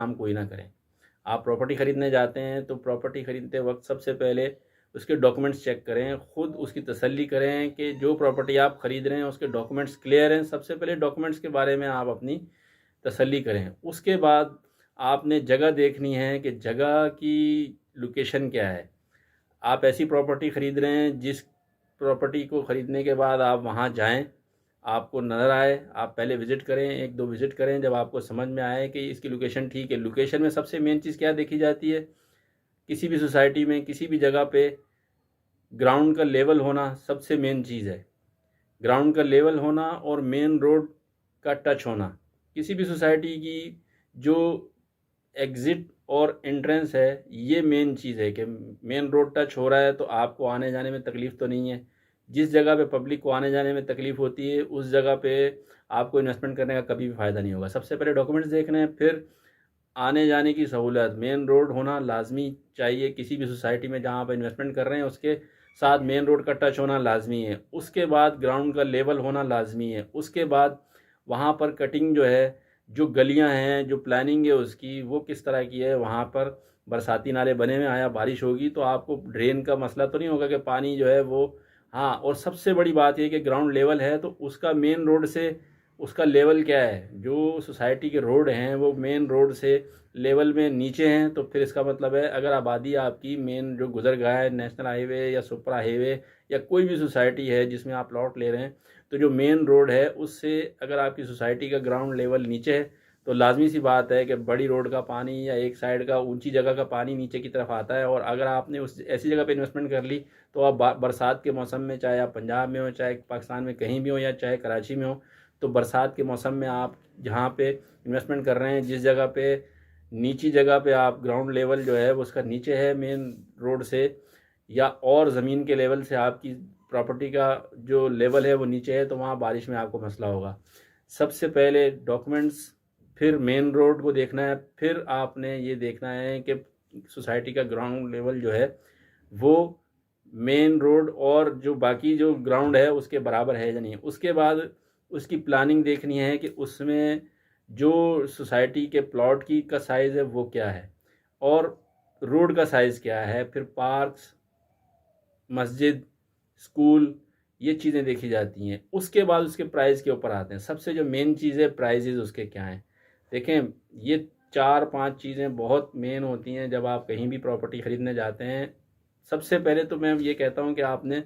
काम कोई ना करें। आप प्रॉपर्टी ख़रीदने जाते हैं तो प्रॉपर्टी ख़रीदते वक्त सबसे पहले उसके डॉक्यूमेंट्स चेक करें, ख़ुद उसकी तसल्ली करें कि जो प्रॉपर्टी आप ख़रीद रहे हैं उसके डॉक्यूमेंट्स क्लियर हैं। सबसे पहले डॉक्यूमेंट्स के बारे में आप अपनी तसल्ली करें। उसके बाद आपने जगह देखनी है कि जगह की लोकेशन क्या है। आप ऐसी प्रॉपर्टी ख़रीद रहे हैं जिस प्रॉपर्टी को ख़रीदने के बाद आप वहाँ जाएं, आपको नज़र आए, आप पहले विज़िट करें, 1-2 विज़िट करें। जब आपको समझ में आए कि इसकी लोकेशन ठीक है, लोकेशन में सबसे मेन चीज़ क्या देखी जाती है, किसी भी सोसाइटी में किसी भी जगह पे ग्राउंड का लेवल होना सबसे मेन चीज़ है। ग्राउंड का लेवल होना और मेन रोड का टच होना। किसी भी सोसाइटी की जो एग्ज़िट और एंट्रेंस है, ये मेन चीज़ है कि मेन रोड टच हो रहा है तो आपको आने जाने में तकलीफ़ तो नहीं है। जिस जगह पे पब्लिक को आने जाने में तकलीफ़ होती है, उस जगह पे आपको इन्वेस्टमेंट करने का कभी भी फ़ायदा नहीं होगा। सबसे पहले डॉक्यूमेंट्स देखने हैं, फिर आने जाने की सहूलत। मेन रोड होना लाज़मी चाहिए किसी भी सोसाइटी में जहाँ आप इन्वेस्टमेंट कर रहे हैं, उसके साथ मेन रोड का टच होना लाज़मी है। उसके बाद ग्राउंड का लेवल होना लाज़मी है। उसके बाद वहाँ पर कटिंग जो है, जो गलियाँ हैं, जो प्लानिंग है उसकी, वो किस तरह की है। वहाँ पर बरसाती नाले बने हुए हैं, या बारिश होगी तो आपको ड्रेन का मसला तो नहीं होगा कि पानी जो है वो। हाँ, और सबसे बड़ी बात ये कि ग्राउंड लेवल है तो उसका मेन रोड से उसका लेवल क्या है। जो सोसाइटी के रोड हैं वो मेन रोड से लेवल में नीचे हैं, तो फिर इसका मतलब है अगर आबादी आपकी मेन जो गुजर गया है, नेशनल हाईवे या सुपरा हाईवे या कोई भी सोसाइटी है जिसमें आप प्लॉट ले रहे हैं, तो जो मेन रोड है उससे अगर आपकी सोसाइटी का ग्राउंड लेवल नीचे है तो लाजमी सी बात है कि बड़ी रोड का पानी या एक साइड का ऊंची जगह का पानी नीचे की तरफ आता है। और अगर आपने उस ऐसी जगह पे इन्वेस्टमेंट कर ली तो आप बरसात के मौसम में, चाहे आप पंजाब में हो, चाहे पाकिस्तान में कहीं भी हो, या चाहे कराची में हो, तो बरसात के मौसम में आप जहाँ पे इन्वेस्टमेंट कर रहे हैं, जिस जगह पे नीची जगह पे आप ग्राउंड लेवल जो है वो उसका नीचे है मेन रोड से, या और ज़मीन के लेवल से आपकी प्रॉपर्टी का जो लेवल है वो नीचे है, तो वहाँ बारिश में आपको मसला होगा। सबसे पहले डॉक्यूमेंट्स, फिर मेन रोड को देखना है, फिर आपने ये देखना है कि सोसाइटी का ग्राउंड लेवल जो है वो मेन रोड और जो बाकी जो ग्राउंड है उसके बराबर है या नहीं। उसके बाद उसकी प्लानिंग देखनी है कि उसमें जो सोसाइटी के प्लॉट की का साइज़ है वो क्या है, और रोड का साइज़ क्या है। फिर पार्क्स, मस्जिद, स्कूल, ये चीज़ें देखी जाती हैं। उसके बाद उसके प्राइस के ऊपर आते हैं। सबसे जो मेन चीज़ है, प्राइजेज़ उसके क्या हैं। देखें, ये 4-5 चीज़ें बहुत मेन होती हैं जब आप कहीं भी प्रॉपर्टी ख़रीदने जाते हैं। सबसे पहले तो मैं ये कहता हूँ कि आपने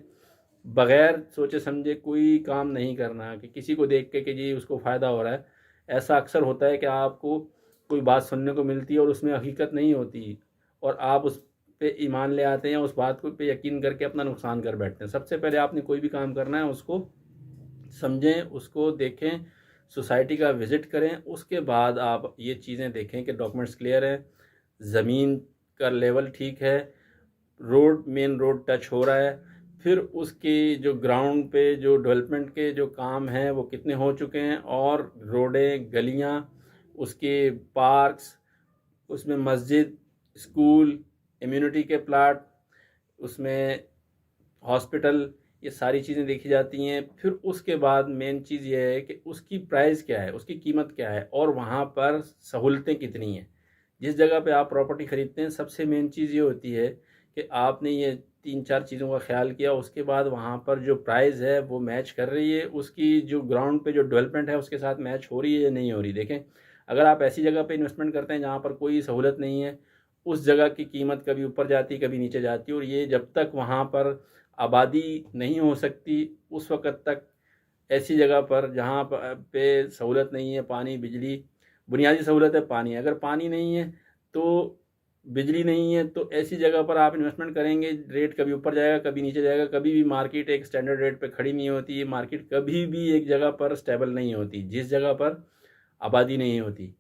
बग़ैर सोचे समझे कोई काम नहीं करना कि किसी को देख के कि जी उसको फ़ायदा हो रहा है। ऐसा अक्सर होता है कि आपको कोई बात सुनने को मिलती है और उसमें हकीकत नहीं होती, और आप उस पे ईमान ले आते हैं, उस बात को पे यकीन करके अपना नुकसान कर बैठते हैं। सबसे पहले आपने कोई भी काम करना है उसको समझें, उसको देखें, सोसाइटी का विज़िट करें। उसके बाद आप ये चीज़ें देखें कि डॉक्यूमेंट्स क्लियर हैं, ज़मीन का लेवल ठीक है, रोड मेन रोड टच हो रहा है। फिर उसकी जो ग्राउंड पे जो डेवलपमेंट के जो काम हैं वो कितने हो चुके हैं, और रोडें, गलियाँ, उसके पार्क्स, उसमें मस्जिद, स्कूल, इम्यूनिटी के प्लाट, उसमें हॉस्पिटल, ये सारी चीज़ें देखी जाती हैं। फिर उसके बाद मेन चीज़ ये है कि उसकी प्राइस क्या है, उसकी कीमत क्या है, और वहाँ पर सहूलतें कितनी हैं। जिस जगह पे आप प्रॉपर्टी ख़रीदते हैं सबसे मेन चीज़ ये होती है कि आपने ये 3-4 चीज़ों का ख्याल किया। उसके बाद वहाँ पर जो प्राइस है वो मैच कर रही है, उसकी जो ग्राउंड पे जो डेवलपमेंट है उसके साथ मैच हो रही है या नहीं हो रही। देखें, अगर आप ऐसी जगह पे इन्वेस्टमेंट करते हैं जहाँ पर कोई सहूलत नहीं है, उस जगह की कीमत कभी ऊपर जाती, कभी नीचे जाती, और ये जब तक वहाँ पर आबादी नहीं हो सकती उस वक़्त तक ऐसी जगह पर जहाँ पे सहूलत नहीं है, पानी, बिजली, बुनियादी सहूलत है पानी, अगर पानी नहीं है तो बिजली नहीं है, तो ऐसी जगह पर आप इन्वेस्टमेंट करेंगे, रेट कभी ऊपर जाएगा, कभी नीचे जाएगा। कभी भी मार्केट एक स्टैंडर्ड रेट पे खड़ी नहीं होती। ये मार्केट कभी भी एक जगह पर स्टेबल नहीं होती जिस जगह पर आबादी नहीं होती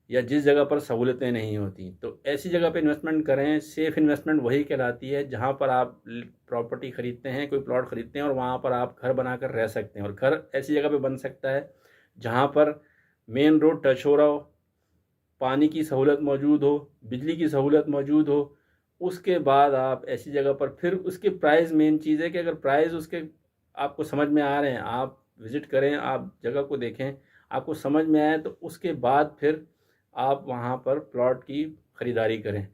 या जिस जगह पर सहूलतें नहीं होती। तो ऐसी जगह पे इन्वेस्टमेंट करें। सेफ़ इन्वेस्टमेंट वही कहलाती है जहाँ पर आप प्रॉपर्टी ख़रीदते हैं, कोई प्लॉट ख़रीदते हैं, और वहाँ पर आप घर बनाकर रह सकते हैं। और घर ऐसी जगह पे बन सकता है जहाँ पर मेन रोड टच हो रहा हो, पानी की सहूलत मौजूद हो, बिजली की सहूलत मौजूद हो। उसके बाद आप ऐसी जगह पर, फिर उसके प्राइस मेन चीज़ है कि अगर प्राइस उसके आपको समझ में आ रहे हैं, आप विज़िट करें, आप जगह को देखें, आपको समझ में आए, तो उसके बाद फिर आप वहाँ पर प्लॉट की ख़रीदारी करें।